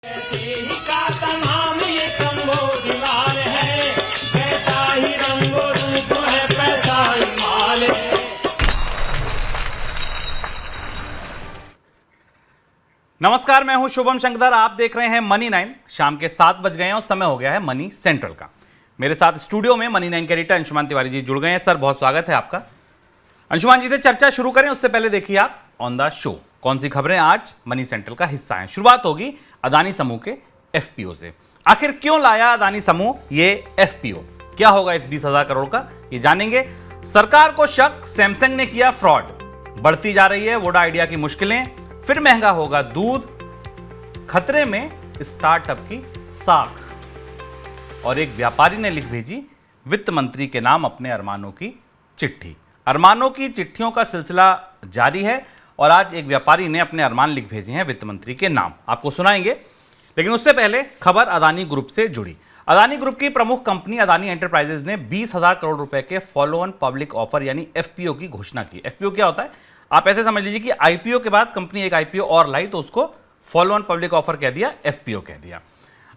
का नाम ये कंबोजलाल है, कैसा ही रंगो रूप है, पैसा ही माल है। नमस्कार, मैं हूं शुभम शंकर। आप देख रहे हैं मनी 9। शाम के 7 बज गए हैं और समय हो गया है मनी सेंट्रल का। मेरे साथ स्टूडियो में मनी 9 के एडिटर अंशुमान तिवारी जी जुड़ गए हैं। सर, बहुत स्वागत है आपका। अंशुमान जी से चर्चा शुरू करें उससे पहले देखिए आप ऑन द शो कौन सी खबरें आज मनी सेंट्रल का हिस्सा हैं। शुरुआत होगी अदानी समूह के एफपीओ से। आखिर क्यों लाया अदानी समूह ये एफपीओ, क्या होगा इस 20,000 करोड़ का, ये जानेंगे। सरकार को शक, सैमसंग ने किया फ्रॉड, बढ़ती जा रही है वोडा आइडिया की मुश्किलें, फिर महंगा होगा दूध, खतरे में स्टार्टअप की साख, और एक व्यापारी ने लिख भेजी वित्त मंत्री के नाम अपने अरमानों की चिट्ठी। अरमानों की चिट्ठियों का सिलसिला जारी है और आज एक व्यापारी ने अपने अरमान लिख भेजे हैं वित्त मंत्री के नाम, आपको सुनाएंगे। लेकिन उससे पहले खबर अदानी ग्रुप से जुड़ी। अदानी ग्रुप की प्रमुख कंपनी अदानी एंटरप्राइजेज ने 20,000 करोड़ रुपए के फॉलो ऑन पब्लिक ऑफर यानी एफपीओ की घोषणा की। एफपीओ क्या होता है, आप ऐसे समझ लीजिए कि आईपीओ के बाद कंपनी एक आईपीओ और लाई तो उसको फॉलो ऑन पब्लिक ऑफर कह दिया, एफपीओ कह दिया।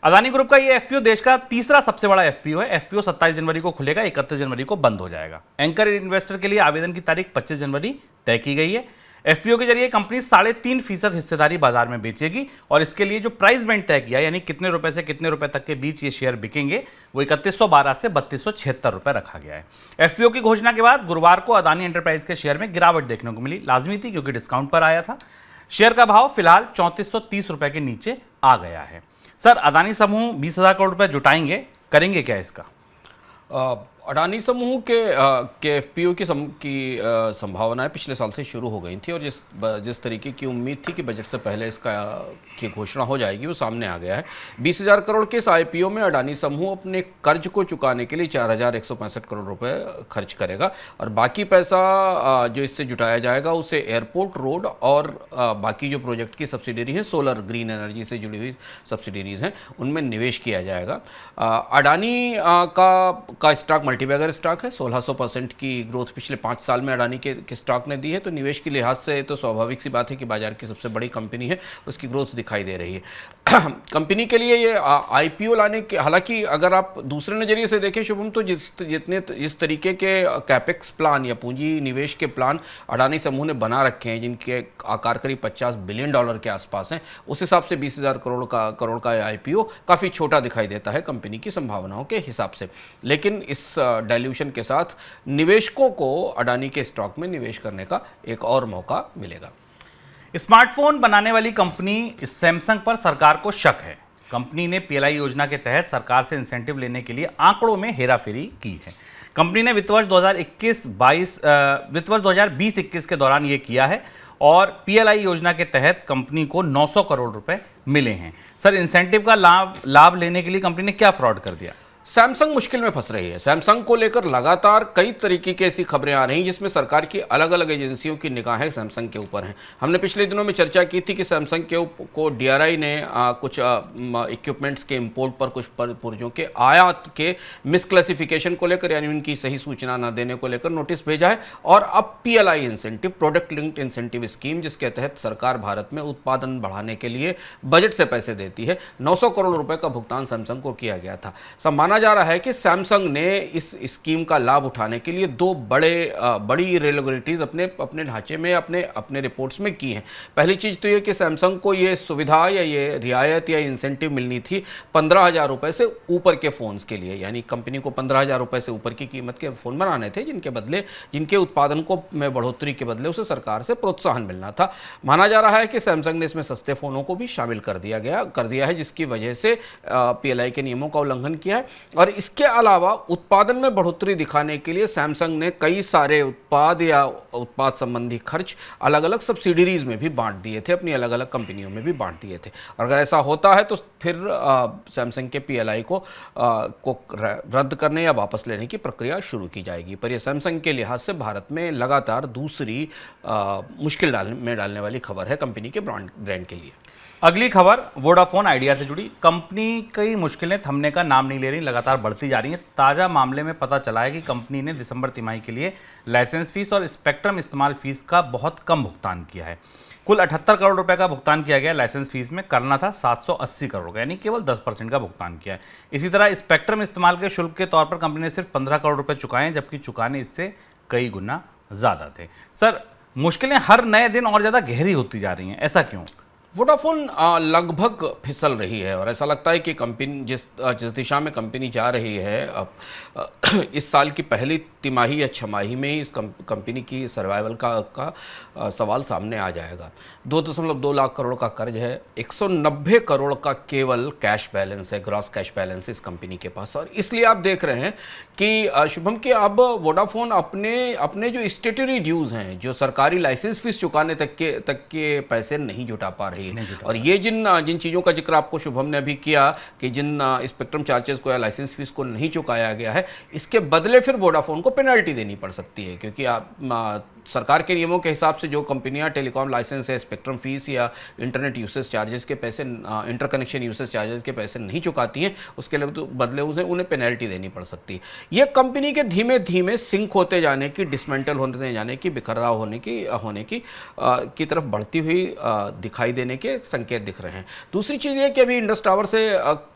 अदानी ग्रुप का ये एफपीओ देश का तीसरा सबसे बड़ा एफपीओ है। एफपीओ 27 जनवरी को खुलेगा, 31 जनवरी को बंद हो जाएगा। एंकर इन्वेस्टर के लिए आवेदन की तारीख 25 जनवरी तय की गई है। एफपीओ के जरिए कंपनी 3.5% हिस्सेदारी बाजार में बेचेगी और इसके लिए जो प्राइस बैंड तय किया यानी कितने रुपए से कितने रुपए तक के बीच ये शेयर बिकेंगे वो 3112 से 3276 रुपए रखा गया है। एफपीओ की घोषणा के बाद गुरुवार को अदानी एंटरप्राइज के शेयर में गिरावट देखने को मिली। लाजमी थी क्योंकि डिस्काउंट पर आया था। शेयर का भाव फिलहाल 3430 रुपए के नीचे आ गया है। सर, अदानी समूह 20,000 करोड़ रुपए जुटाएंगे, करेंगे क्या इसका? अडानी समूह के एफपीओ की संभावनाएं पिछले साल से शुरू हो गई थी और जिस तरीके की उम्मीद थी कि बजट से पहले इसका की घोषणा हो जाएगी वो सामने आ गया है। 20,000 करोड़ के इस आईपीओ में अडानी समूह अपने कर्ज को चुकाने के लिए 4,165 करोड़ रुपए खर्च करेगा और बाकी पैसा जो इससे जुटाया जाएगा उसे एयरपोर्ट, रोड और बाकी जो प्रोजेक्ट की सब्सिडरी है, सोलर ग्रीन एनर्जी से जुड़ी हुई सब्सिडरीज हैं, उनमें निवेश किया जाएगा। अडानी का स्टॉक मल्टीबैगर स्टॉक है। 1600% की ग्रोथ पिछले 5 साल में अडानी के स्टॉक ने दी है, तो निवेश के लिहाज से तो स्वाभाविक सी बात है कि बाजार की सबसे बड़ी कंपनी है, उसकी ग्रोथ दिखाई दे रही है। कंपनी के लिए ये आईपीओ लाने के, हालांकि अगर आप दूसरे नज़रिए से देखें शुभम, तो जिस तरीके के कैपेक्स प्लान या पूंजी निवेश के प्लान अडानी समूह ने बना रखे हैं जिनके आकार करीब $50 बिलियन के आसपास हैं, उस हिसाब से 20,000 करोड़ का आईपीओ काफ़ी छोटा दिखाई देता है कंपनी की संभावनाओं के हिसाब से। लेकिन इस डाइल्यूशन के साथ निवेशकों को अडानी के स्टॉक में निवेश करने का एक और मौका मिलेगा। स्मार्टफोन बनाने वाली कंपनी सैमसंग पर सरकार को शक है। कंपनी ने पीएलआई योजना के तहत सरकार से इंसेंटिव लेने के लिए आंकड़ों में हेराफेरी की है। कंपनी ने वित्त वर्ष 2020-21 के दौरान यह किया है और पीएलआई योजना के तहत कंपनी को 900 करोड़ रुपए मिले हैं। सर, इंसेंटिव का लाभ लेने के लिए कंपनी ने क्या फ्रॉड कर दिया? सैमसंग मुश्किल में फंस रही है। सैमसंग को लेकर लगातार कई तरीके की ऐसी खबरें आ रही हैं जिसमें सरकार की अलग अलग एजेंसियों की निगाहें सैमसंग के ऊपर हैं। हमने पिछले दिनों में चर्चा की थी कि सैमसंग को डीआरआई ने कुछ इक्विपमेंट्स के इंपोर्ट पर, कुछ पुर्जों के आयात के मिसक्लासिफिकेशन को लेकर यानी उनकी सही सूचना न देने को लेकर नोटिस भेजा है। और अब PLI incentive, product linked incentive scheme, जिसके तहत सरकार भारत में उत्पादन बढ़ाने के लिए बजट से पैसे देती है, 900 करोड़ रुपए का भुगतान सैमसंग को किया गया था। माना जा रहा है कि सैमसंग ने इस स्कीम का लाभ उठाने के लिए दो बड़ी इरेगुलरिटीज अपने ढांचे में, अपने रिपोर्ट्स में की हैं। पहली चीज तो ये कि सैमसंग को ये सुविधा या ये रियायत या इंसेंटिव मिलनी थी 15,000 रुपए से ऊपर के फोन्स के लिए, यानी कंपनी को 15,000 रुपए से ऊपर की कीमत के फोन बनाने थे जिनके उत्पादन को में बढ़ोतरी के बदले उसे सरकार से प्रोत्साहन मिलना था। माना जा रहा है कि सैमसंग ने इसमें सस्ते फोनों को भी शामिल कर दिया है, जिसकी वजह से पीएलआई के नियमों का उल्लंघन किया है। और इसके अलावा उत्पादन में बढ़ोतरी दिखाने के लिए सैमसंग ने कई सारे उत्पाद संबंधी खर्च अलग अलग सब्सिडरीज में भी बांट दिए थे, अपनी अलग अलग कंपनियों में भी बांट दिए थे। और अगर ऐसा होता है तो फिर सैमसंग के पीएलआई को रद्द करने या वापस लेने की प्रक्रिया शुरू की जाएगी। पर यह सैमसंग के लिहाज से भारत में लगातार दूसरी मुश्किल में डालने वाली खबर है कंपनी के ब्रांड के लिए। अगली खबर वोडाफोन आइडिया से जुड़ी। कंपनी कई मुश्किलें थमने का नाम नहीं ले रही, लगातार बढ़ती जा रही हैं। ताज़ा मामले में पता चला है कि कंपनी ने दिसंबर तिमाही के लिए लाइसेंस फीस और स्पेक्ट्रम इस्तेमाल फीस का बहुत कम भुगतान किया है। कुल 78 करोड़ रुपए का भुगतान किया गया लाइसेंस फीस में, करना था 780 करोड़ का, यानी केवल 10% का भुगतान किया है। इसी तरह स्पेक्ट्रम इस्तेमाल के शुल्क के तौर पर कंपनी ने सिर्फ 15 करोड़ रुपए चुकाए हैं, जबकि चुकाने इससे कई गुना ज़्यादा थे। सर, मुश्किलें हर नए दिन और ज़्यादा गहरी होती जा रही हैं, ऐसा क्यों? वोडाफोन लगभग फिसल रही है और ऐसा लगता है कि कंपनी जिस दिशा में कंपनी जा रही है, अब इस साल की पहली तिमाही या छमाही में ही इस कंपनी की सर्वाइवल का सवाल सामने आ जाएगा। 2.2 लाख करोड़ का कर्ज है, 190 करोड़ का केवल कैश बैलेंस है, ग्रॉस कैश बैलेंस है इस कंपनी के पास। और इसलिए आप देख रहे हैं कि शुभम कि अब वोडाफोन अपने जो स्टेटरी ड्यूज़ हैं, जो सरकारी लाइसेंस फीस चुकाने तक के पैसे नहीं जुटा पा रही है। और ये जिन चीज़ों का जिक्र आपको शुभम ने अभी किया कि जिन स्पेक्ट्रम चार्जेस को या लाइसेंस फीस को नहीं चुकाया गया है, इसके बदले फिर वोडाफोन को पेनल्टी देनी पड़ सकती है, क्योंकि आप सरकार के नियमों के हिसाब से जो कंपनियां टेलीकॉम लाइसेंस है, स्पेक्ट्रम फीस या इंटरनेट यूसेज चार्जेस के पैसे, इंटरकनेक्शन यूसेज चार्जेस के पैसे नहीं चुकाती हैं, उसके बदले उन्हें पेनल्टी देनी पड़ सकती है। ये कंपनी के धीमे धीमे सिंक होते जाने की, डिसमेंटल होते जाने की, बिखराव होने की तरफ बढ़ती हुई दिखाई देने के संकेत दिख रहे हैं। दूसरी चीज़ ये कि अभी इंडस टावर से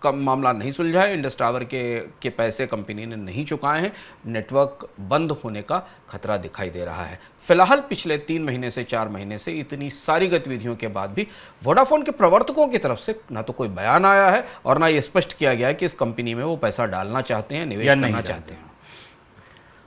मामला नहीं सुलझा है, इंडस टावर के पैसे कंपनी ने नहीं चुकाए हैं, नेटवर्क बंद होने का खतरा दिखाई दे रहा है। फिलहाल पिछले 3 महीने से 4 महीने से इतनी सारी गतिविधियों के बाद भी वोडाफोन के प्रवर्तकों की तरफ से ना तो कोई बयान आया है और ना ये स्पष्ट किया गया है कि इस कंपनी में वो पैसा डालना चाहते हैं, निवेश करना चाहते हैं।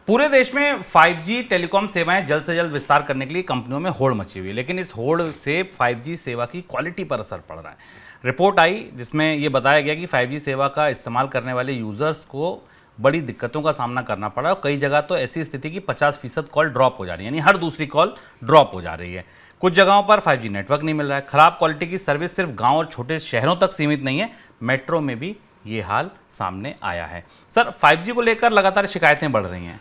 पूरे देश में 5G टेलीकॉम सेवाएं जल्द से जल्द विस्तार करने के लिए कंपनियों में होड़ मची हुई है, लेकिन इस होड़ से 5G सेवा की क्वालिटी पर असर पड़ रहा है। रिपोर्ट आई जिसमें यह बताया गया कि 5G सेवा का इस्तेमाल करने वाले यूजर्स को बड़ी दिक्कतों का सामना करना पड़ा और कई जगह तो ऐसी स्थिति की 50% कॉल ड्रॉप हो जा रही है, यानी हर दूसरी कॉल ड्रॉप हो जा रही है। कुछ जगहों पर 5G नेटवर्क नहीं मिल रहा है। खराब क्वालिटी की सर्विस सिर्फ गांव और छोटे शहरों तक सीमित नहीं है, मेट्रो में भी ये हाल सामने आया है। सर, 5G को लेकर लगातार शिकायतें बढ़ रही हैं।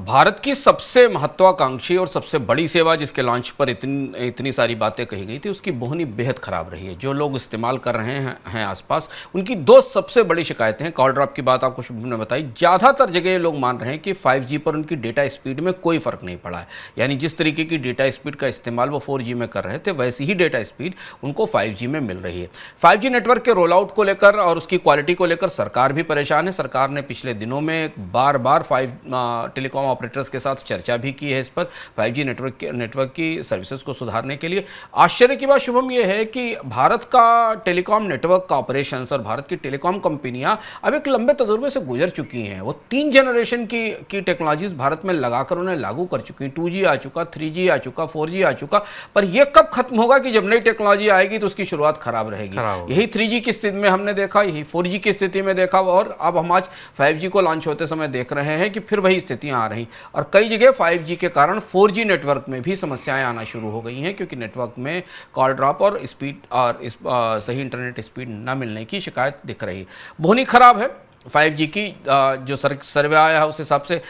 भारत की सबसे महत्वाकांक्षी और सबसे बड़ी सेवा जिसके लॉन्च पर इतनी सारी बातें कही गई थी, उसकी बोहनी बेहद ख़राब रही है। जो लोग इस्तेमाल कर रहे हैं आसपास, उनकी 2 सबसे बड़ी शिकायतें हैं। कॉल ड्रॉप की बात आपको शुभम ने बताई। ज़्यादातर जगह ये लोग मान रहे हैं कि 5G पर उनकी डेटा स्पीड में कोई फ़र्क नहीं पड़ा है, यानी जिस तरीके की डेटा स्पीड का इस्तेमाल वो 4G में कर रहे थे, वैसी ही डेटा स्पीड उनको 5G में मिल रही है। 5G नेटवर्क के रोल आउट को लेकर और उसकी क्वालिटी को लेकर सरकार भी परेशान है। सरकार ने पिछले दिनों में बार टेलीकॉम ऑपरेटर्स के साथ चर्चा भी की है इस पर 5G नेटवर्क की सर्विसेज को सुधारने के लिए। आश्चर्य की बात शुभम यह है कि भारत का टेलीकॉम नेटवर्क का ऑपरेशंस और भारत की टेलीकॉम कंपनियां अब एक लंबे तजुर्बे से गुजर चुकी हैं। वो 3 जनरेशन की टेक्नोलॉजीज भारत में लगाकर उन्हें लागू कर चुकी हैं। 2G आ चुका, 3G आ चुका, 4G आ चुका, पर यह कब खत्म होगा कि जब नई टेक्नोलॉजी आएगी तो उसकी शुरुआत खराब रहेगी। यही 3G की स्थिति में हमने देखा, यही 4G की स्थिति में देखा, और अब हम आज 5G को लॉन्च होते समय देख रहे हैं कि फिर वही स्थितियां आ रही। और कई जगह 5G के कारण 4G नेटवर्क में भी समस्याएं आना शुरू हो गई हैं, क्योंकि नेटवर्क में कॉल ड्रॉप और स्पीड और सही इंटरनेट स्पीड न मिलने की शिकायत दिख रही है। बहुत ही खराब है 5G की। जो सर्वे आया है उस हिसाब से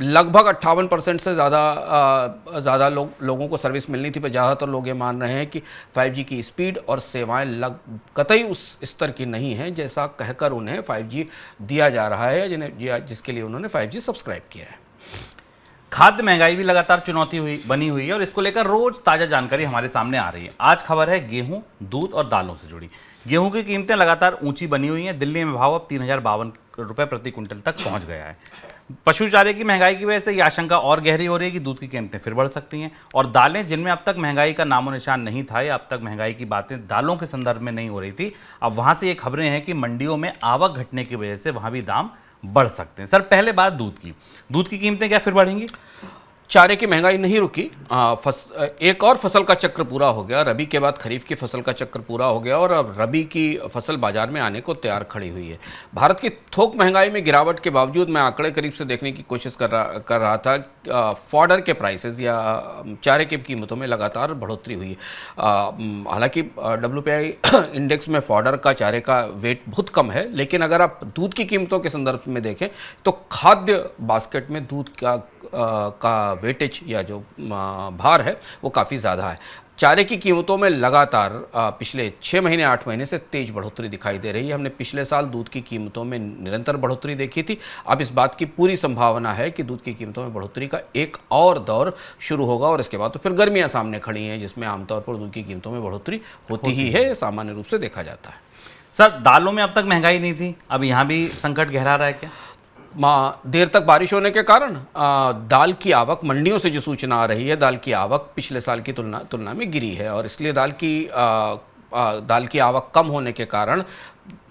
लगभग 58% से ज़्यादा लोगों को सर्विस मिलनी थी, पर ज़्यादातर लोग ये मान रहे हैं कि 5G की स्पीड और सेवाएं कतई उस स्तर की नहीं हैं जैसा कहकर उन्हें 5G दिया जा रहा है, जिसके लिए उन्होंने 5G सब्सक्राइब किया है। खाद्य महंगाई भी लगातार चुनौती बनी हुई है और इसको लेकर रोज ताज़ा जानकारी हमारे सामने आ रही है। आज खबर है गेहूं, दूध और दालों से जुड़ी। गेहूं की कीमतें लगातार ऊंची बनी हुई हैं। दिल्ली में भाव अब 3052 रुपये प्रति क्विंटल तक पहुंच गया है। पशु चारे की महंगाई की वजह से ये आशंका और गहरी हो रही है कि दूध की कीमतें फिर बढ़ सकती हैं। और दालें, जिनमें अब तक महंगाई का नामो निशान नहीं था, या अब तक महंगाई की बातें दालों के संदर्भ में नहीं हो रही थी, अब वहाँ से ये खबरें हैं कि मंडियों में आवक घटने की वजह से वहाँ भी दाम बढ़ सकते हैं। सर, पहले बात दूध की कीमतें क्या फिर बढ़ेंगी? चारे की महंगाई नहीं रुकी। एक और फसल का चक्र पूरा हो गया। रबी के बाद खरीफ की फसल का चक्र पूरा हो गया और अब रबी की फसल बाजार में आने को तैयार खड़ी हुई है। भारत की थोक महंगाई में गिरावट के बावजूद मैं आंकड़े करीब से देखने की कोशिश कर रहा था। फॉडर के प्राइसेस या चारे की कीमतों में लगातार बढ़ोतरी हुई है। हालांकि WPI इंडेक्स में फॉडर का, चारे का वेट बहुत कम है, लेकिन अगर आप दूध की कीमतों के संदर्भ में देखें तो खाद्य बास्केट में दूध का वेटेज या जो भार है वो काफ़ी ज़्यादा है। चारे की कीमतों में लगातार पिछले 6 महीने 8 महीने से तेज बढ़ोतरी दिखाई दे रही है। हमने पिछले साल दूध की कीमतों में निरंतर बढ़ोतरी देखी थी। अब इस बात की पूरी संभावना है कि दूध की कीमतों में बढ़ोतरी का एक और दौर शुरू होगा और इसके बाद तो फिर गर्मियां सामने खड़ी हैं, जिसमें आमतौर पर दूध की कीमतों में बढ़ोतरी होती ही है, सामान्य रूप से देखा जाता है। सर, दालों में अब तक महंगाई नहीं थी, अब यहाँ भी संकट गहरा रहा है क्या? देर तक बारिश होने के कारण दाल की आवक, मंडियों से जो सूचना आ रही है, दाल की आवक पिछले साल की तुलना में गिरी है और इसलिए दाल की आवक कम होने के कारण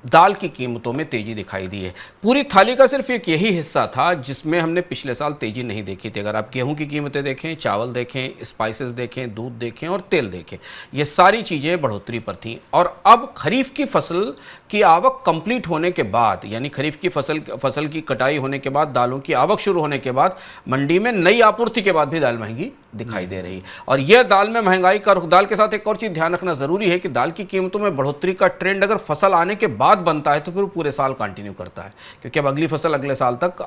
दाल की कीमतों में तेजी दिखाई दी है। पूरी थाली का सिर्फ एक यही हिस्सा था जिसमें हमने पिछले साल तेजी नहीं देखी थी। अगर आप गेहूं की कीमतें देखें, चावल देखें, स्पाइसेस देखें, दूध देखें और तेल देखें, ये सारी चीज़ें बढ़ोतरी पर थीं। और अब खरीफ की फसल की आवक कंप्लीट होने के बाद, यानी खरीफ की फसल की कटाई होने के बाद, दालों की आवक शुरू होने के बाद, मंडी में नई आपूर्ति के बाद भी दाल महंगी दिखाई दे रही। और यह दाल में महंगाई का रुख, दाल के साथ एक और चीज़ ध्यान रखना ज़रूरी है कि दाल की कीमतों में बढ़ोतरी का ट्रेंड अगर फसल आने के बाद बनता है तो फिर पूरे साल कंटिन्यू करता है, क्योंकि अब अगली फसल अगले साल तक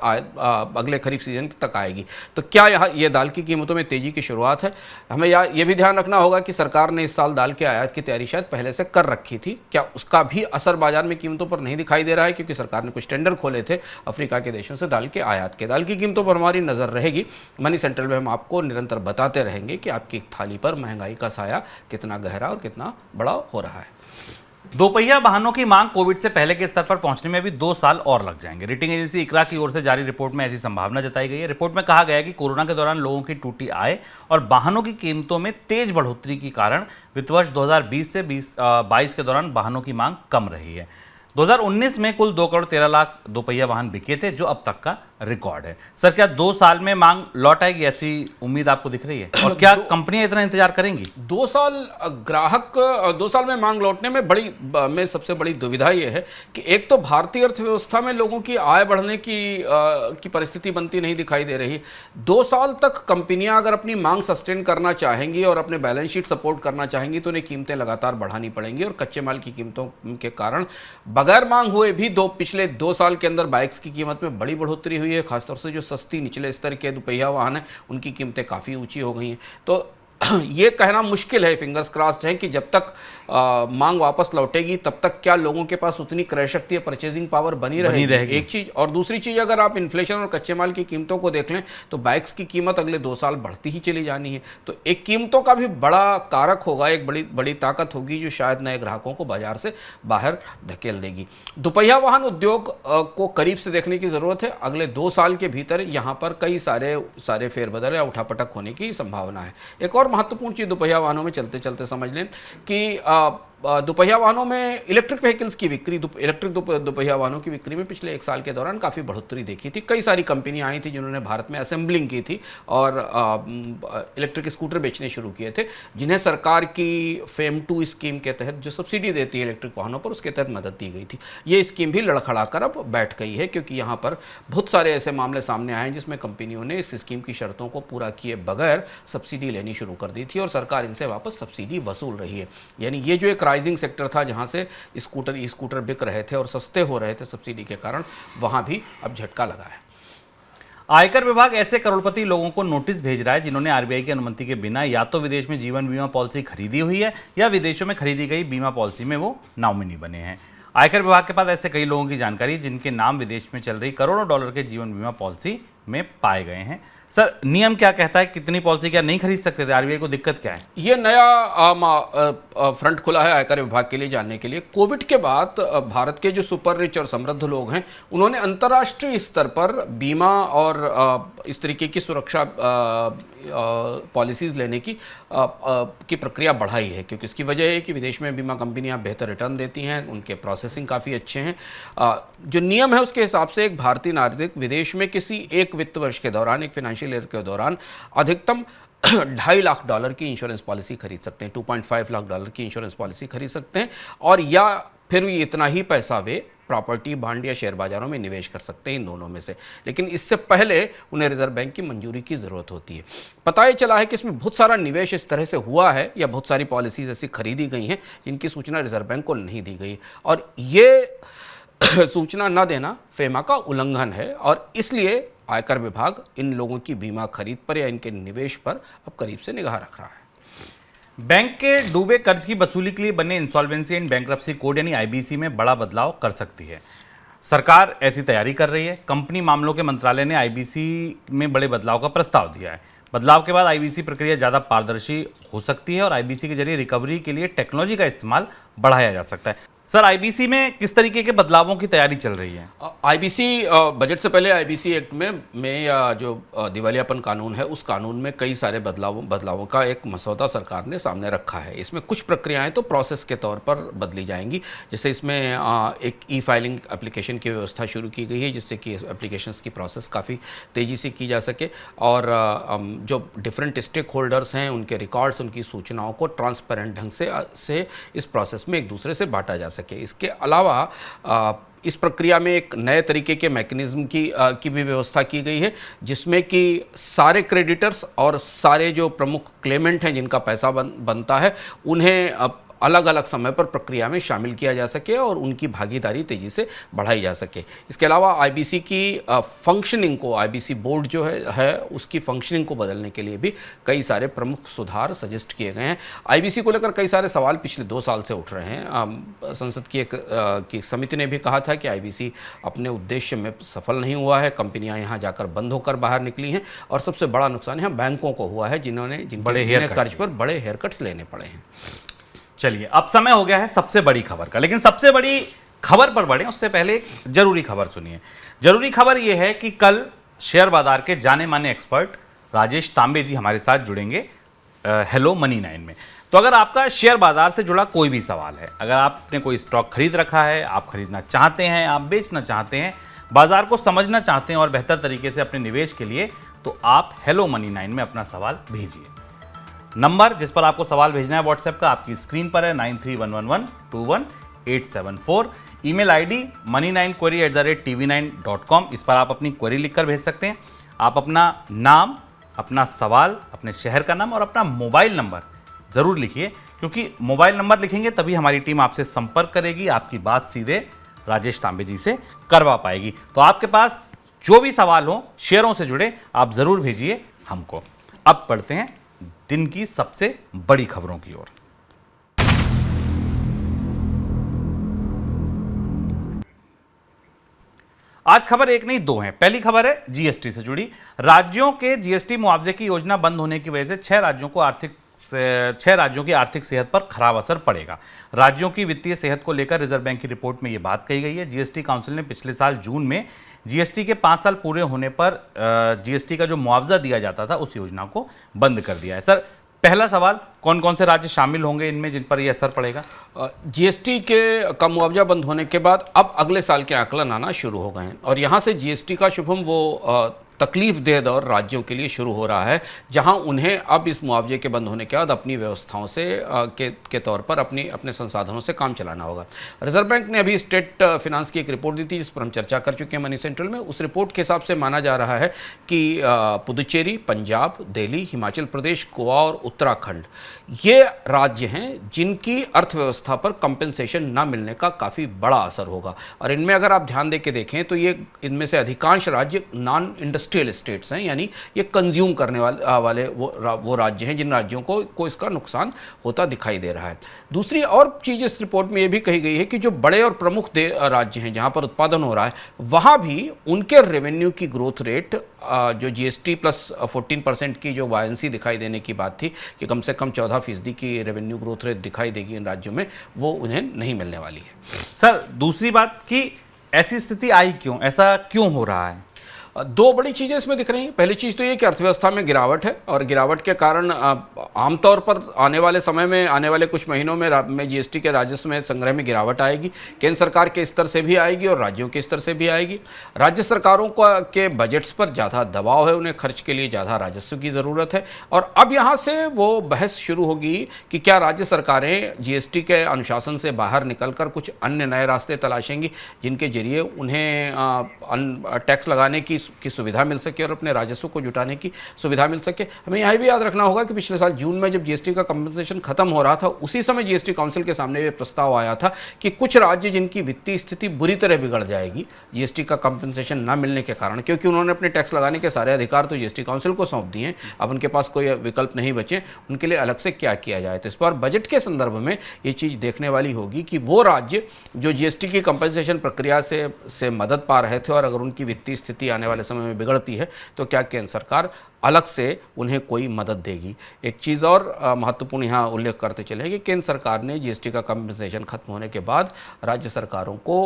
अगले खरीफ सीजन तक आएगी। तो क्या ये दाल की कीमतों में तेजी की शुरुआत है? हमें ये भी ध्यान रखना होगा कि सरकार ने इस साल दाल के आयात की तैयारी शायद पहले से कर रखी थी। क्या उसका भी असर बाजार में कीमतों पर नहीं दिखाई दे रहा है? क्योंकि सरकार ने कुछ टेंडर खोले थे अफ्रीका के देशों से दाल के आयात के। दाल की कीमतों पर हमारी नजर रहेगी। मनी सेंट्रल में हम आपको निरंतर बताते रहेंगे कि आपकी थाली पर महंगाई का साया कितना गहरा और कितना बड़ा हो रहा है। दोपहिया वाहनों की मांग कोविड से पहले के स्तर पर पहुंचने में भी 2 साल और लग जाएंगे। रेटिंग एजेंसी इकरा की ओर से जारी रिपोर्ट में ऐसी संभावना जताई गई है। रिपोर्ट में कहा गया है कि कोरोना के दौरान लोगों की टूटी आय और वाहनों की कीमतों में तेज बढ़ोतरी के कारण वित्त वर्ष 2020 से 22 के दौरान वाहनों की मांग कम रही है। 2019 में कुल 2 करोड़ 13 लाख दोपहिया वाहन बिके थे, जो अब तक का रिकॉर्ड है। सर, क्या 2 साल में मांग लौट आएगी, ऐसी उम्मीद आपको दिख रही है? और क्या कंपनियां इतना इंतजार करेंगी? 2 साल में मांग लौटने में सबसे बड़ी दुविधा यह है कि एक तो भारतीय अर्थव्यवस्था में लोगों की आय बढ़ने की परिस्थिति बनती नहीं दिखाई दे रही। 2 साल तक कंपनियां अगर अपनी मांग सस्टेन करना चाहेंगी और अपने बैलेंस शीट सपोर्ट करना चाहेंगी तो उन्हें कीमतें लगातार बढ़ानी पड़ेंगी और कच्चे माल की कीमतों के कारण बगैर मांग हुए भी पिछले 2 साल के अंदर बाइक्स की कीमत में बड़ी बढ़ोतरी हुई है। खासतौर से जो सस्ती निचले स्तर के दुपहिया वाहन हैं उनकी कीमतें काफ़ी ऊंची हो गई हैं। तो ये कहना मुश्किल है, फिंगर्स क्रॉस्ड है, कि जब तक मांग वापस लौटेगी तब तक क्या लोगों के पास उतनी क्रय शक्ति या परचेजिंग पावर बनी रहेगी। एक चीज़। और दूसरी चीज़, अगर आप इन्फ्लेशन और कच्चे माल की कीमतों को देख लें तो बाइक्स की कीमत अगले 2 साल बढ़ती ही चली जानी है। तो एक कीमतों का भी बड़ा कारक होगा, एक बड़ी ताकत होगी जो शायद नए ग्राहकों को बाजार से बाहर धकेल देगी। दुपहिया वाहन उद्योग को करीब से देखने की ज़रूरत है। अगले 2 साल के भीतर यहाँ पर कई सारे फेरबदल या उठापटक होने की संभावना है। एक और महत्वपूर्ण चीज दोपहिया वाहनों में चलते चलते समझ लें कि दोपहिया वाहनों में इलेक्ट्रिक व्हीकल्स की बिक्री, इलेक्ट्रिक दोपहिया वाहनों की बिक्री में पिछले 1 साल के दौरान काफ़ी बढ़ोतरी देखी थी। कई सारी कंपनियां आई थी जिन्होंने भारत में असेंबलिंग की थी और इलेक्ट्रिक स्कूटर बेचने शुरू किए थे, जिन्हें सरकार की फेम 2 स्कीम के तहत जो सब्सिडी देती है इलेक्ट्रिक वाहनों पर, उसके तहत मदद दी गई थी। ये स्कीम भी लड़खड़ा कर अब बैठ गई है, क्योंकि यहाँ पर बहुत सारे ऐसे मामले सामने आए जिसमें कंपनियों ने इस स्कीम की शर्तों को पूरा किए बगैर सब्सिडी लेनी शुरू कर दी थी और सरकार इनसे वापस सब्सिडी वसूल रही है। यानी ये जो एक राइजिंग सेक्टर था जहां से स्कूटर बिक रहे थे और सस्ते हो रहे थे सब्सिडी के कारण, वहां भी अब झटका लगा है। आयकर विभाग ऐसे करोड़पति लोगों को नोटिस भेज रहा है जिन्होंने आरबीआई की अनुमति के बिना या तो विदेश में जीवन बीमा पॉलिसी खरीदी हुई है या विदेशों में खरीदी गई बीमा पॉलिसी में वो नॉमिनी बने हैं। आयकर विभाग के पास ऐसे कई लोगों की जानकारी जिनके नाम विदेश में चल रही करोड़ों डॉलर के जीवन बीमा पॉलिसी में पाए गए हैं। सर, नियम क्या कहता है, कितनी पॉलिसी क्या नहीं खरीद सकते थे? आरबीआई को दिक्कत क्या है? ये नया फ्रंट खुला है आयकर विभाग के लिए जानने के लिए। कोविड के बाद भारत के जो सुपर रिच और समृद्ध लोग हैं उन्होंने अंतर्राष्ट्रीय स्तर पर बीमा और इस तरीके की सुरक्षा पॉलिसीज़ लेने की प्रक्रिया बढ़ाई है, क्योंकि इसकी वजह है कि विदेश में बीमा कंपनियां बेहतर रिटर्न देती हैं, उनके प्रोसेसिंग काफ़ी अच्छे हैं। जो नियम है उसके हिसाब से एक भारतीय नागरिक विदेश में किसी एक वित्त वर्ष के दौरान, एक फाइनेंशियल ईयर के दौरान अधिकतम $2.5 लाख की इंश्योरेंस पॉलिसी खरीद सकते हैं, $2.5 लाख की इंश्योरेंस पॉलिसी खरीद सकते हैं, और या फिर इतना ही पैसा वे प्रॉपर्टी, बॉन्ड या शेयर बाजारों में निवेश कर सकते हैं, इन दोनों में से। लेकिन इससे पहले उन्हें रिजर्व बैंक की मंजूरी की ज़रूरत होती है। पता ये चला है कि इसमें बहुत सारा निवेश इस तरह से हुआ है या बहुत सारी पॉलिसीज ऐसी खरीदी गई हैं जिनकी सूचना रिजर्व बैंक को नहीं दी गई, और ये सूचना न देना फेमा का उल्लंघन है, और इसलिए आयकर विभाग इन लोगों की बीमा खरीद पर या इनके निवेश पर अब करीब से निगाह रख रहा है। बैंक के डूबे कर्ज की वसूली के लिए बने इंसॉल्वेंसी एंड बैंक्रप्सी कोड यानी आईबीसी में बड़ा बदलाव कर सकती है। सरकार ऐसी तैयारी कर रही है। कंपनी मामलों के मंत्रालय ने आईबीसी में बड़े बदलाव का प्रस्ताव दिया है। बदलाव के बाद आईबीसी प्रक्रिया ज़्यादा पारदर्शी हो सकती है और आईबीसी के जरिए रिकवरी के लिए टेक्नोलॉजी का इस्तेमाल बढ़ाया जा सकता है। सर, आईबीसी में किस तरीके के बदलावों की तैयारी चल रही है? आईबीसी बजट से पहले आईबीसी एक्ट में या जो दिवालियापन कानून है उस कानून में कई सारे बदलावों का एक मसौदा सरकार ने सामने रखा है। इसमें कुछ प्रक्रियाएं तो प्रोसेस के तौर पर बदली जाएंगी। जैसे इसमें एक ई फाइलिंग एप्लीकेशन की व्यवस्था शुरू की गई है जिससे कि एप्लीकेशंस की प्रोसेस काफ़ी तेज़ी से की जा सके और जो डिफरेंट स्टेक होल्डर्स हैं उनके रिकॉर्ड्स, उनकी सूचनाओं को ट्रांसपेरेंट ढंग से इस प्रोसेस में एक दूसरे से बांटा जा सके। इसके अलावा इस प्रक्रिया में एक नए तरीके के मैकेनिज्म की भी व्यवस्था की गई है जिसमें कि सारे क्रेडिटर्स और सारे जो प्रमुख क्लेमेंट हैं जिनका पैसा बनता है उन्हें अलग अलग समय पर प्रक्रिया में शामिल किया जा सके और उनकी भागीदारी तेज़ी से बढ़ाई जा सके। इसके अलावा आईबीसी की फंक्शनिंग को, आईबीसी बोर्ड जो है उसकी फंक्शनिंग को बदलने के लिए भी कई सारे प्रमुख सुधार सजेस्ट किए गए हैं। आईबीसी को लेकर कई सारे सवाल पिछले 2 साल से उठ रहे हैं। संसद की एक समिति ने भी कहा था कि आईबीसी अपने उद्देश्य में सफल नहीं हुआ है, कंपनियां यहाँ जाकर बंद होकर बाहर निकली हैं और सबसे बड़ा नुकसान यहाँ बैंकों को हुआ है जिन्हें कर्ज पर बड़े हेयर कट्स लेने पड़े हैं। चलिए, अब समय हो गया है सबसे बड़ी खबर का, लेकिन सबसे बड़ी खबर पर बढ़े उससे पहले एक जरूरी खबर सुनिए। जरूरी खबर यह है कि कल शेयर बाजार के जाने माने एक्सपर्ट राजेश तांबे जी हमारे साथ जुड़ेंगे हेलो मनी 9 में। तो अगर आपका शेयर बाजार से जुड़ा कोई भी सवाल है, अगर आपने कोई स्टॉक खरीद रखा है, आप खरीदना चाहते हैं, आप बेचना चाहते हैं, बाजार को समझना चाहते हैं और बेहतर तरीके से अपने निवेश के लिए, तो आप हेलो मनी 9 में अपना सवाल भेजिए। नंबर जिस पर आपको सवाल भेजना है व्हाट्सएप का आपकी स्क्रीन पर है 9311121874। Email ID money9query@tv9.com। इस पर आप अपनी क्वेरी लिखकर भेज सकते हैं। आप अपना नाम, अपना सवाल, अपने शहर का नाम और अपना मोबाइल नंबर ज़रूर लिखिए, क्योंकि मोबाइल नंबर लिखेंगे तभी हमारी टीम आपसे संपर्क करेगी, आपकी बात सीधे राजेश तांबे जी से करवा पाएगी। तो आपके पास जो भी सवाल हो शेयरों से जुड़े, आप ज़रूर भेजिए हमको। अब पढ़ते हैं दिन की सबसे बड़ी खबरों की ओर। आज खबर एक नहीं दो है। पहली खबर है जीएसटी से जुड़ी। राज्यों के जीएसटी मुआवजे की योजना बंद होने की वजह से 6 राज्यों की आर्थिक सेहत पर खराब असर पड़ेगा। राज्यों की वित्तीय सेहत को लेकर रिजर्व बैंक की रिपोर्ट में यह बात कही गई है। जीएसटी काउंसिल ने पिछले साल जून में जीएसटी के 5 साल पूरे होने पर जीएसटी का जो मुआवजा दिया जाता था उस योजना को बंद कर दिया है। सर, पहला सवाल, कौन कौन से राज्य शामिल होंगे इनमें जिन पर यह असर पड़ेगा? जीएसटी का मुआवजा बंद होने के बाद अब अगले साल के आकलन आना शुरू हो गए हैं और यहाँ से जीएसटी का शुभम वो तकलीफ दे दौर राज्यों के लिए शुरू हो रहा है जहां उन्हें अब इस मुआवजे के बंद होने के बाद अपनी व्यवस्थाओं से के तौर पर अपने संसाधनों से काम चलाना होगा। रिजर्व बैंक ने अभी स्टेट फाइनेंस की एक रिपोर्ट दी थी जिस पर हम चर्चा कर चुके हैं मनी सेंट्रल में। उस रिपोर्ट के हिसाब से माना जा रहा है कि पुदुचेरी, पंजाब, दिल्ली, हिमाचल प्रदेश, गोवा और उत्तराखंड ये राज्य हैं जिनकी अर्थव्यवस्था पर कंपेंसेशन न मिलने का काफ़ी बड़ा असर होगा। और इनमें अगर आप ध्यान दे के देखें तो ये इनमें से अधिकांश राज्य नॉन इंडस्ट्रियल स्टेट्स हैं, यानी ये कंज्यूम करने वाले वो राज्य हैं जिन राज्यों को इसका नुकसान होता दिखाई दे रहा है। दूसरी और चीज़ इस रिपोर्ट में ये भी कही गई है कि जो बड़े और प्रमुख राज्य हैं जहाँ पर उत्पादन हो रहा है वहाँ भी उनके रेवेन्यू की ग्रोथ रेट जो जीएसटी प्लस 14% की जो वायंसी दिखाई देने की बात थी कि कम से कम 14% की रेवेन्यू ग्रोथ रेट दिखाई देगी इन राज्यों में, वो उन्हें नहीं मिलने वाली है। सर, दूसरी बात कि ऐसी स्थिति आई क्यों, ऐसा क्यों हो रहा है? 2 बड़ी चीज़ें इसमें दिख रही हैं। पहली चीज़ तो ये कि अर्थव्यवस्था में गिरावट है और गिरावट के कारण आमतौर पर आने वाले समय में, आने वाले कुछ महीनों में जीएसटी के राजस्व में संग्रह में गिरावट आएगी। केंद्र सरकार के स्तर से भी आएगी और राज्यों के स्तर से भी आएगी। राज्य सरकारों के बजट्स पर ज़्यादा दबाव है, उन्हें खर्च के लिए ज़्यादा राजस्व की ज़रूरत है। और अब यहाँ से वो बहस शुरू होगी कि क्या राज्य सरकारें जीएसटी के अनुशासन से बाहर निकलकर कुछ अन्य नए रास्ते तलाशेंगी जिनके जरिए उन्हें टैक्स लगाने की की सुविधा मिल सके और अपने राजस्व को जुटाने की सुविधा मिल सके। हमें यह भी याद रखना होगा कि पिछले साल जून में जब जीएसटी का कंपनसेशन खत्म हो रहा था, उसी समय जीएसटी काउंसिल के सामने ये प्रस्ताव आया था कि कुछ राज्य जिनकी वित्तीय स्थिति बुरी तरह बिगड़ जाएगी जीएसटी का कंपनसेशन न मिलने के कारण, क्योंकि उन्होंने अपने टैक्स लगाने के सारे अधिकार तो जीएसटी काउंसिल को सौंप दिए हैं, अब उनके पास कोई विकल्प नहीं बचे, उनके लिए अलग से क्या किया जाए। तो इस बार बजट के संदर्भ में ये चीज़ देखने वाली होगी कि वो राज्य जो जीएसटी की कंपनसेशन प्रक्रिया से मदद पा रहे थे और अगर उनकी वित्तीय स्थिति आने वाले समय में बिगड़ती है तो क्या केंद्र सरकार अलग से उन्हें कोई मदद देगी। एक चीज़ और महत्वपूर्ण यहाँ उल्लेख करते चले कि केंद्र सरकार ने जीएसटी का कंपनसेशन खत्म होने के बाद राज्य सरकारों को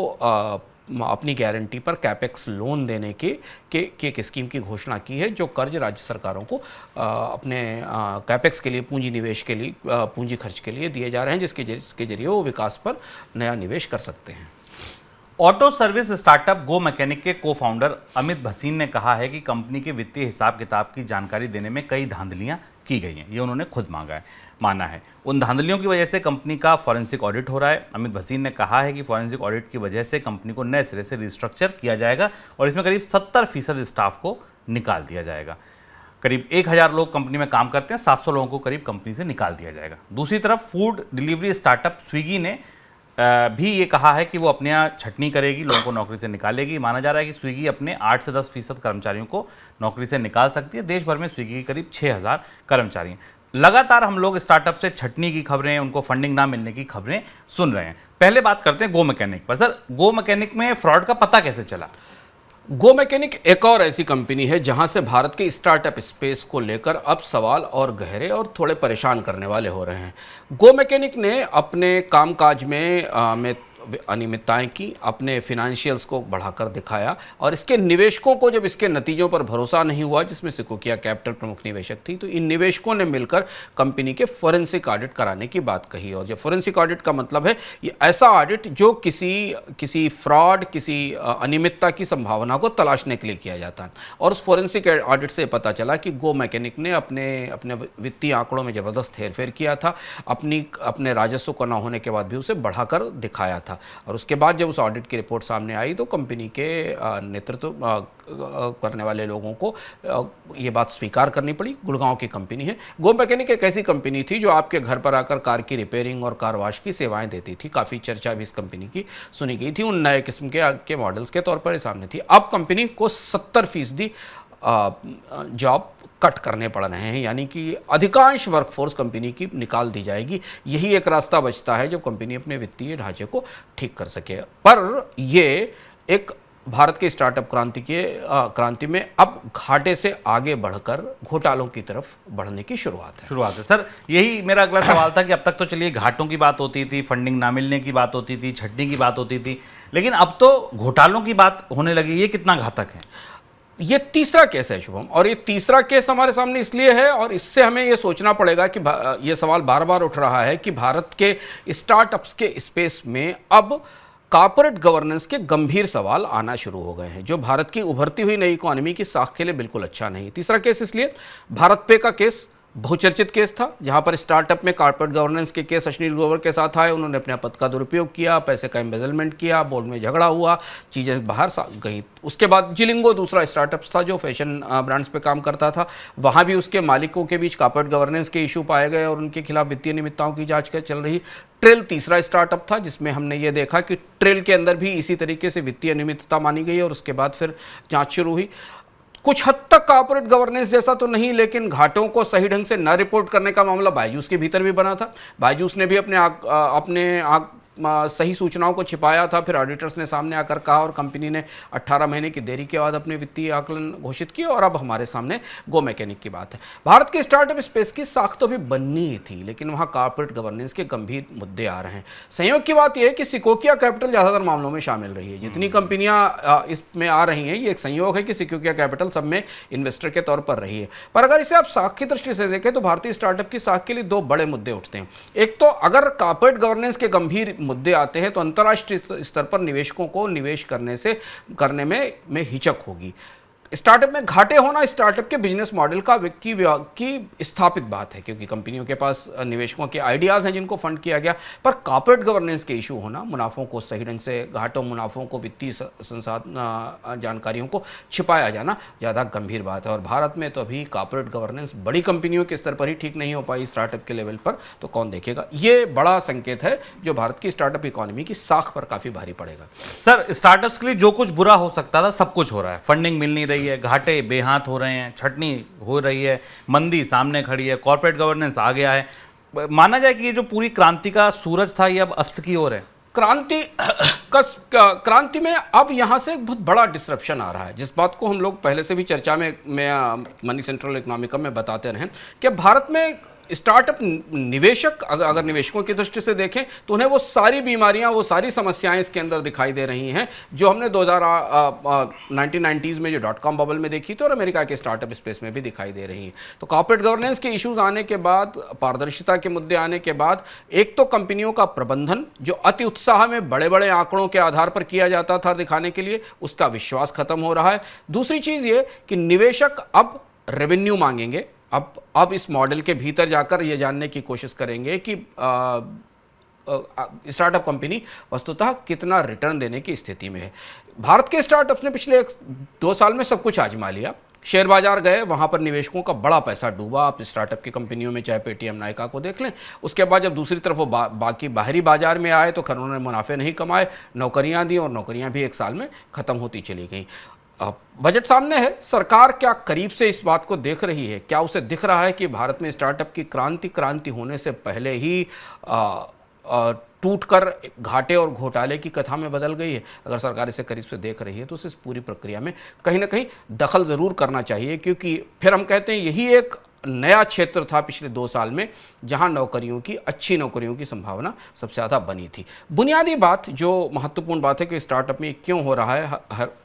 अपनी गारंटी पर कैपेक्स लोन देने के एक स्कीम की घोषणा की है, जो कर्ज राज्य सरकारों को अपने कैपेक्स के लिए, पूंजी निवेश के लिए, पूंजी खर्च के लिए दिए जा रहे हैं, जिसके जरिए वो विकास पर नया निवेश कर सकते हैं। ऑटो सर्विस स्टार्टअप गो मैकेनिक के को फाउंडर अमित भसीन ने कहा है कि कंपनी के वित्तीय हिसाब किताब की जानकारी देने में कई धांधलियां की गई हैं। ये उन्होंने खुद माना है। उन धांधलियों की वजह से कंपनी का फॉरेंसिक ऑडिट हो रहा है। अमित भसीन ने कहा है कि फॉरेंसिक ऑडिट की वजह से कंपनी को नए सिरे से रिस्ट्रक्चर किया जाएगा और इसमें करीब 70% स्टाफ को निकाल दिया जाएगा। करीब 1000 लोग कंपनी में काम करते हैं, 700 लोगों को करीब कंपनी से निकाल दिया जाएगा। दूसरी तरफ फूड डिलीवरी स्टार्टअप स्विगी ने भी ये कहा है कि वो अपने यहाँ छटनी करेगी, लोगों को नौकरी से निकालेगी। माना जा रहा है कि स्विगी अपने 8 से 10% कर्मचारियों को नौकरी से निकाल सकती है। देश भर में स्विगी के करीब 6000 कर्मचारी हैं। लगातार हम लोग स्टार्टअप से छटनी की खबरें, उनको फंडिंग ना मिलने की खबरें सुन रहे हैं। पहले बात करते हैं गो मैकेनिक पर। सर, गो मैकेनिक में फ्रॉड का पता कैसे चला? गो मैकेनिक एक और ऐसी कंपनी है जहां से भारत के स्टार्टअप स्पेस को लेकर अब सवाल और गहरे और थोड़े परेशान करने वाले हो रहे हैं। गो मैकेनिक ने अपने कामकाज में अनियमितताएं की, अपने फिनेंशियल्स को बढ़ाकर दिखाया और इसके निवेशकों को जब इसके नतीजों पर भरोसा नहीं हुआ, जिसमें सिकोकिया कैपिटल प्रमुख निवेशक थी, तो इन निवेशकों ने मिलकर कंपनी के फोरेंसिक ऑडिट कराने की बात कही। और जो फोरेंसिक ऑडिट का मतलब है ये ऐसा ऑडिट जो किसी फ्रॉड, किसी अनियमितता की संभावना को तलाशने के लिए किया जाता है। और उस फोरेंसिक ऑडिट से पता चला कि गो मैकेनिक ने अपने वित्तीय आंकड़ों में ज़बरदस्त हेरफेर किया था, अपने राजस्व को न होने के बाद भी उसे बढ़ाकर दिखाया था। और उसके बाद जब उस ऑडिट की रिपोर्ट सामने आई तो कंपनी के नेतृत्व करने वाले लोगों को ये बात स्वीकार करनी पड़ी। गुड़गांव की कंपनी है। गो मैकेनिक एक ऐसी कंपनी थी जो आपके घर पर आकर कार की रिपेयरिंग और कार वॉश की सेवाएं देती थी। काफ़ी चर्चा भी इस कंपनी की सुनी गई थी, उन नए किस्म के मॉडल्स के तौर पर सामने थी। अब कंपनी को 70% जॉब कट करने पड़ रहे हैं, यानी कि अधिकांश वर्कफोर्स कंपनी की निकाल दी जाएगी। यही एक रास्ता बचता है जब कंपनी अपने वित्तीय ढांचे को ठीक कर सके। पर ये एक भारत के स्टार्टअप क्रांति में अब घाटे से आगे बढ़कर घोटालों की तरफ बढ़ने की शुरुआत है। सर, यही मेरा अगला सवाल था कि अब तक तो चलिए घाटों की बात होती थी, फंडिंग ना मिलने की बात होती थी, छटनी की बात होती थी, लेकिन अब तो घोटालों की बात होने लगी। ये कितना घातक है? ये तीसरा केस है शुभम, और ये तीसरा केस हमारे सामने इसलिए है और इससे हमें ये सोचना पड़ेगा कि ये सवाल बार बार उठ रहा है कि भारत के स्टार्टअप्स के स्पेस में अब कॉर्पोरेट गवर्नेंस के गंभीर सवाल आना शुरू हो गए हैं, जो भारत की उभरती हुई नई इकोनॉमी की साख के लिए बिल्कुल अच्छा नहीं। तीसरा केस इसलिए भारत पे का केस बहुचर्चित केस था, जहां पर स्टार्टअप में कॉर्पोरेट गवर्नेंस के केस अश्लील ग्रोवर के साथ आए। उन्होंने अपने पद का दुरुपयोग किया, पैसे का एम्बेजलमेंट किया, बोर्ड में झगड़ा हुआ, चीज़ें बाहर गई। उसके बाद जिलिंगो दूसरा स्टार्टअप्स था जो फैशन ब्रांड्स पे काम करता था। वहाँ भी उसके मालिकों के बीच कॉर्पोरेट गवर्नेंस के इशू पाए गए और उनके खिलाफ वित्तीय अनियमितताओं की जांच चल रही। ट्रेल तीसरा स्टार्टअप था जिसमें हमने ये देखा कि ट्रेल के अंदर भी इसी तरीके से वित्तीय अनियमितता मानी गई और उसके बाद फिर जाँच शुरू हुई। कुछ हद तक कॉर्पोरेट गवर्नेंस जैसा तो नहीं, लेकिन घाटों को सही ढंग से न रिपोर्ट करने का मामला बायजूस के भीतर भी बना था। बायजूस ने भी अपने सही सूचनाओं को छिपाया था। फिर ऑडिटर्स ने सामने आकर कहा और कंपनी ने 18 महीने की देरी के बाद अपने वित्तीय आकलन घोषित किए और अब हमारे सामने गो मैकेनिक की बात है। भारत के स्टार्टअप स्पेस की साख तो भी बननी ही थी, लेकिन वहाँ कॉर्पोरेट गवर्नेंस के गंभीर मुद्दे आ रहे हैं। संयोग की बात यह है कि सिकोकिया कैपिटल ज़्यादातर मामलों में शामिल रही है। जितनी कंपनियाँ इसमें आ रही हैं, ये एक संयोग है कि सिकोकिया कैपिटल सब में इन्वेस्टर के तौर पर रही है। पर अगर इसे आप साख की दृष्टि से देखें तो भारतीय स्टार्टअप की साख के लिए दो बड़े मुद्दे उठते हैं। एक तो अगर कॉर्पोरेट गवर्नेंस के गंभीर मुद्दे आते हैं तो अंतर्राष्ट्रीय स्तर पर निवेशकों को निवेश करने में हिचक होगी। स्टार्टअप में घाटे होना स्टार्टअप के बिजनेस मॉडल की स्थापित बात है, क्योंकि कंपनियों के पास निवेशकों के आइडियाज़ हैं जिनको फंड किया गया, पर कॉर्पोरेट गवर्नेंस के इशू होना, मुनाफों को सही ढंग से, घाटों मुनाफों को, वित्तीय संसाधन जानकारियों को छिपाया जाना ज़्यादा गंभीर बात है। और भारत में तो अभी कॉर्पोरेट गवर्नेंस बड़ी कंपनियों के स्तर पर ही ठीक नहीं हो पाई, स्टार्टअप के लेवल पर तो कौन देखेगा। ये बड़ा संकेत है जो भारत की स्टार्टअप इकोनॉमी की साख पर काफ़ी भारी पड़ेगा। सर, स्टार्टअप्स के लिए जो कुछ बुरा हो सकता था सब कुछ हो रहा है। फंडिंग मिल नहीं रही है, घाटे बेहाथ हो रहे हैं, छटनी हो रही है, मंदी सामने खड़ी है, कॉर्पोरेट गवर्नेंस आ गया है। माना जाए कि ये जो पूरी क्रांति का सूरज था ये अब अस्त की ओर है। क्रांति में अब यहाँ से एक बहुत बड़ा डिसरप्शन आ रहा है, जिस बात को हम लोग पहले से भी चर्चा में मनी सेंट्रल इकोनॉमिकम में बताते रहे कि भारत में स्टार्टअप निवेशक अगर निवेशकों की दृष्टि से देखें तो उन्हें वो सारी बीमारियां, वो सारी समस्याएं इसके अंदर दिखाई दे रही हैं जो हमने 1990s में जो .com बबल में देखी थी और अमेरिका के स्टार्टअप स्पेस में भी दिखाई दे रही हैं। तो कॉर्पोरेट गवर्नेंस के इश्यूज आने के बाद, पारदर्शिता के मुद्दे आने के बाद, एक तो कंपनियों का प्रबंधन जो अति उत्साह में बड़े बड़े आंकड़ों के आधार पर किया जाता था दिखाने के लिए, उसका विश्वास खत्म हो रहा है। दूसरी चीज़ ये कि निवेशक अब रेवेन्यू मांगेंगे, अब इस मॉडल के भीतर जाकर ये जानने की कोशिश करेंगे कि स्टार्टअप कंपनी वस्तुतः कितना रिटर्न देने की स्थिति में है। भारत के स्टार्टअप्स ने पिछले 2 साल में सब कुछ आजमा लिया। शेयर बाजार गए, वहाँ पर निवेशकों का बड़ा पैसा डूबा। आप स्टार्टअप की कंपनियों में चाहे पेटीएम, नायका को देख लें। उसके बाद जब दूसरी तरफ वो बाकी बाहरी बाजार में आए तो खैर उन्होंने मुनाफे नहीं कमाए, नौकरियाँ दी और नौकरियाँ भी 1 साल में ख़त्म होती चली गई। बजट सामने है, सरकार क्या करीब से इस बात को देख रही है? क्या उसे दिख रहा है कि भारत में स्टार्टअप की क्रांति होने से पहले ही टूटकर घाटे और घोटाले की कथा में बदल गई है? अगर सरकार इसे करीब से देख रही है तो उसे इस पूरी प्रक्रिया में कहीं ना कहीं दखल ज़रूर करना चाहिए, क्योंकि फिर हम कहते हैं यही एक नया क्षेत्र था पिछले 2 साल में जहां अच्छी नौकरियों की संभावना सबसे ज़्यादा बनी थी। बुनियादी बात, जो महत्वपूर्ण बात है कि स्टार्टअप में क्यों हो रहा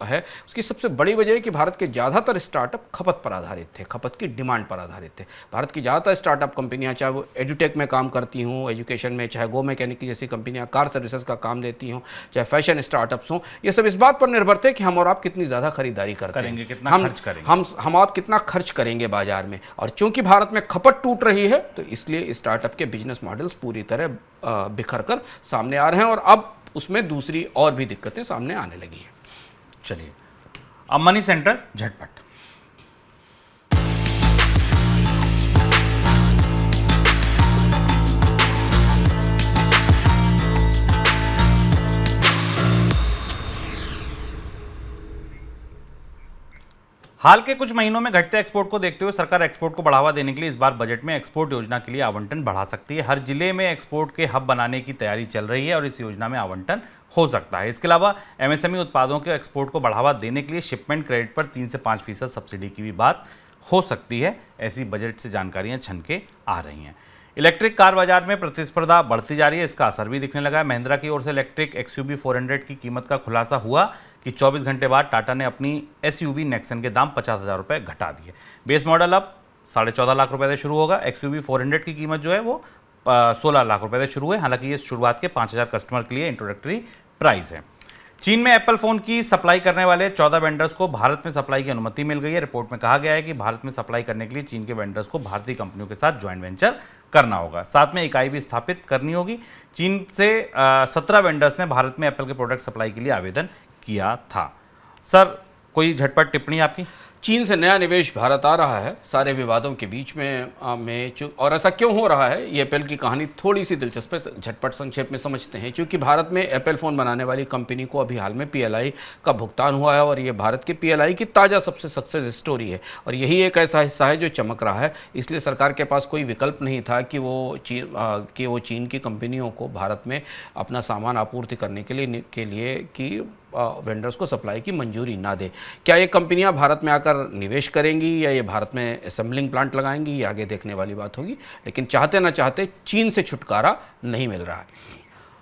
है उसकी सबसे बड़ी वजह है कि भारत के ज़्यादातर स्टार्टअप खपत पर आधारित थे, खपत की डिमांड पर आधारित थे। भारत की ज़्यादातर स्टार्टअप कंपनियाँ, चाहे वो एडुटेक में काम करती हों, एजुकेशन में, चाहे गो मैकेनिक की जैसी कंपनियाँ कार सर्विसेज का काम देती हों, चाहे फैशन स्टार्टअप्स हों, ये सब इस बात पर निर्भर थे कि हम और आप कितनी ज़्यादा खरीदारी करते हैं, कितना खर्च करेंगे, हम आप कितना खर्च करेंगे बाजार में। और चूंकि भारत में खपत टूट रही है तो इसलिए स्टार्टअप के बिजनेस मॉडल्स पूरी तरह बिखर कर सामने आ रहे हैं और अब उसमें दूसरी और भी दिक्कतें सामने आने लगी हैं। चलिए अब मनी सेंट्रल झटपट। हाल के कुछ महीनों में घटते एक्सपोर्ट को देखते हुए सरकार एक्सपोर्ट को बढ़ावा देने के लिए इस बार बजट में एक्सपोर्ट योजना के लिए आवंटन बढ़ा सकती है। हर जिले में एक्सपोर्ट के हब बनाने की तैयारी चल रही है और इस योजना में आवंटन हो सकता है। इसके अलावा एमएसएमई उत्पादों के एक्सपोर्ट को बढ़ावा देने के लिए शिपमेंट क्रेडिट पर 3 से 5% सब्सिडी की भी बात हो सकती है। ऐसी बजट से जानकारियाँ छन के आ रही हैं। इलेक्ट्रिक कार बाजार में प्रतिस्पर्धा बढ़ती जा रही है, इसका असर भी दिखने लगा है। महिंद्रा की ओर से इलेक्ट्रिक XUV 400 की कीमत का खुलासा हुआ कि 24 घंटे बाद टाटा ने अपनी SUV नेक्सन के दाम 50,000 रुपये घटा दिए। बेस मॉडल अब 14.5 लाख रुपये से शुरू होगा। XUV 400 की कीमत जो है वो 16 लाख रुपये से शुरू है। हालांकि ये शुरुआत के 5,000 कस्टमर के लिए इंट्रोडक्टरी प्राइस है। चीन में एप्पल फोन की सप्लाई करने वाले 14 वेंडर्स को भारत में सप्लाई की अनुमति मिल गई है। रिपोर्ट में कहा गया है कि भारत में सप्लाई करने के लिए चीन के वेंडर्स को भारतीय कंपनियों के साथ ज्वाइंट वेंचर करना होगा, साथ में इकाई भी स्थापित करनी होगी। चीन से 17 वेंडर्स ने भारत में एप्पल के प्रोडक्ट सप्लाई के लिए आवेदन किया था। सर, कोई झटपट टिप्पणी आपकी? चीन से नया निवेश भारत आ रहा है सारे विवादों के बीच में और ऐसा क्यों हो रहा है, ये एप्पल की कहानी थोड़ी सी दिलचस्प है। झटपट संक्षेप में समझते हैं। क्योंकि भारत में एप्पल फ़ोन बनाने वाली कंपनी को अभी हाल में PLI का भुगतान हुआ है और ये भारत के PLI की ताज़ा सबसे सक्सेस स्टोरी है और यही एक ऐसा हिस्सा है जो चमक रहा है। इसलिए सरकार के पास कोई विकल्प नहीं था कि वो चीन की कंपनियों को भारत में अपना सामान आपूर्ति करने के लिए कि वेंडर्स को सप्लाई की मंजूरी ना दे। क्या ये कंपनियां भारत में आकर निवेश करेंगी या ये भारत में असेंबलिंग प्लांट लगाएंगी, ये आगे देखने वाली बात होगी। लेकिन चाहते ना चाहते चीन से छुटकारा नहीं मिल रहा है।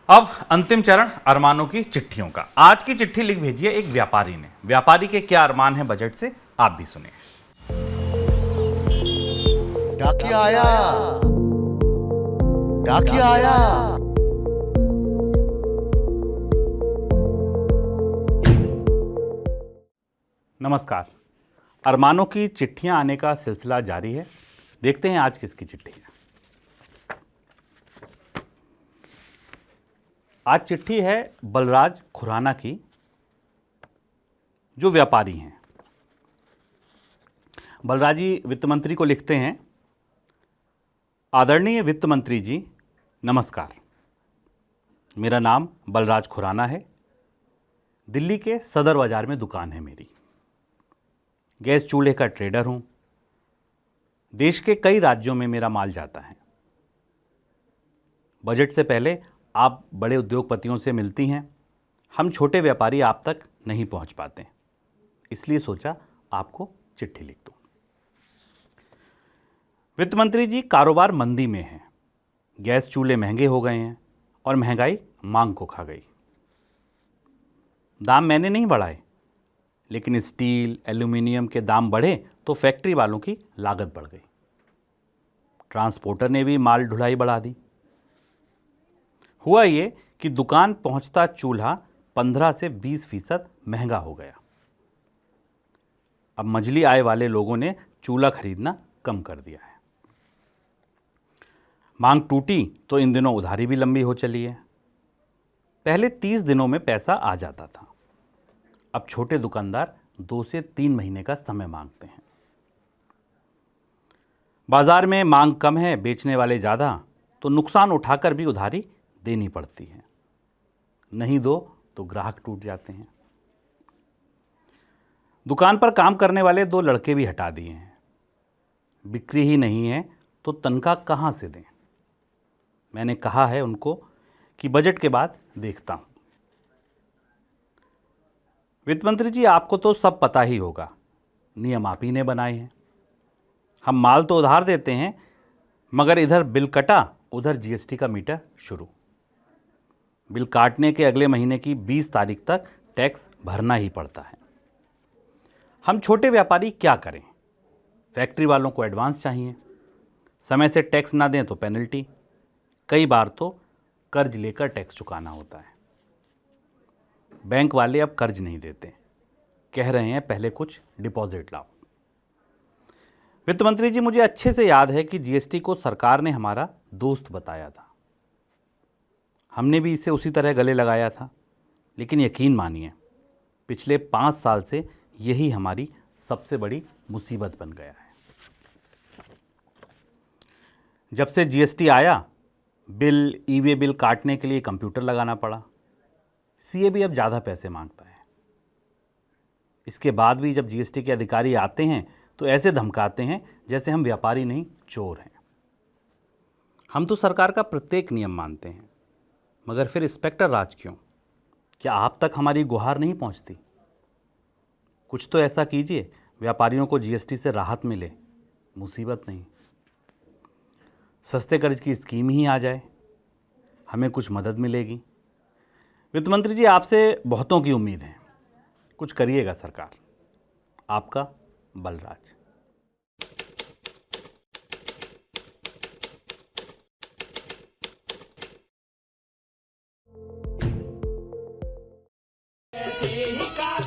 अब अंतिम चरण अरमानों की चिट्ठियों का। आज की चिट्ठी लिख भेजी है एक व्यापारी ने। व्यापारी के क्या अरमान है बजट से, आप भी सुने। डाकिया आया, डाकिया आया। नमस्कार। अरमानों की चिट्ठियां आने का सिलसिला जारी है। देखते हैं आज किसकी चिट्ठी है। आज चिट्ठी है बलराज खुराना की, जो व्यापारी हैं। बलराज जी वित्त मंत्री को लिखते हैं, आदरणीय वित्त मंत्री जी नमस्कार। मेरा नाम बलराज खुराना है। दिल्ली के सदर बाजार में दुकान है मेरी। गैस चूल्हे का ट्रेडर हूं। देश के कई राज्यों में मेरा माल जाता है। बजट से पहले आप बड़े उद्योगपतियों से मिलती हैं। हम छोटे व्यापारी आप तक नहीं पहुंच पाते, इसलिए सोचा आपको चिट्ठी लिख दूं। वित्त मंत्री जी, कारोबार मंदी में है। गैस चूल्हे महंगे हो गए हैं और महंगाई मांग को खा गई। दाम मैंने नहीं बढ़ाए, लेकिन स्टील, एल्यूमिनियम के दाम बढ़े तो फैक्ट्री वालों की लागत बढ़ गई। ट्रांसपोर्टर ने भी माल ढुलाई बढ़ा दी। हुआ ये कि दुकान पहुंचता चूल्हा 15 से 20% महंगा हो गया। अब मंझली आय वाले लोगों ने चूल्हा खरीदना कम कर दिया है। मांग टूटी तो इन दिनों उधारी भी लंबी हो चली है। पहले 30 दिनों में पैसा आ जाता था, अब छोटे दुकानदार 2 से 3 महीने का समय मांगते हैं। बाजार में मांग कम है, बेचने वाले ज़्यादा, तो नुकसान उठाकर भी उधारी देनी पड़ती है। नहीं दो तो ग्राहक टूट जाते हैं। दुकान पर काम करने वाले 2 लड़के भी हटा दिए हैं। बिक्री ही नहीं है तो तनख्वाह कहाँ से दें? मैंने कहा है उनको कि बजट के बाद देखता हूं। वित्त मंत्री जी, आपको तो सब पता ही होगा, नियम आप ही ने बनाए हैं। हम माल तो उधार देते हैं, मगर इधर बिल कटा उधर जीएसटी का मीटर शुरू। बिल काटने के अगले महीने की 20 तारीख तक टैक्स भरना ही पड़ता है। हम छोटे व्यापारी क्या करें? फैक्ट्री वालों को एडवांस चाहिए, समय से टैक्स ना दें तो पेनल्टी, कई बार तो कर्ज लेकर टैक्स चुकाना होता है। बैंक वाले अब कर्ज नहीं देते, कह रहे हैं पहले कुछ डिपॉजिट लाओ। वित्त मंत्री जी, मुझे अच्छे से याद है कि जीएसटी को सरकार ने हमारा दोस्त बताया था। हमने भी इसे उसी तरह गले लगाया था, लेकिन यकीन मानिए पिछले 5 साल से यही हमारी सबसे बड़ी मुसीबत बन गया है। जब से जीएसटी आया, बिल, ई-वे बिल काटने के लिए कंप्यूटर लगाना पड़ा। सीए भी अब ज़्यादा पैसे मांगता है। इसके बाद भी जब जीएसटी के अधिकारी आते हैं तो ऐसे धमकाते हैं जैसे हम व्यापारी नहीं चोर हैं। हम तो सरकार का प्रत्येक नियम मानते हैं, मगर फिर इंस्पेक्टर राज क्यों? क्या आप तक हमारी गुहार नहीं पहुंचती? कुछ तो ऐसा कीजिए व्यापारियों को जीएसटी से राहत मिले, मुसीबत नहीं। सस्ते कर्ज की स्कीम ही आ जाए, हमें कुछ मदद मिलेगी। वित्त मंत्री जी, आपसे बहुतों की उम्मीद है, कुछ करिएगा सरकार। आपका बलराज। ऐसे ही का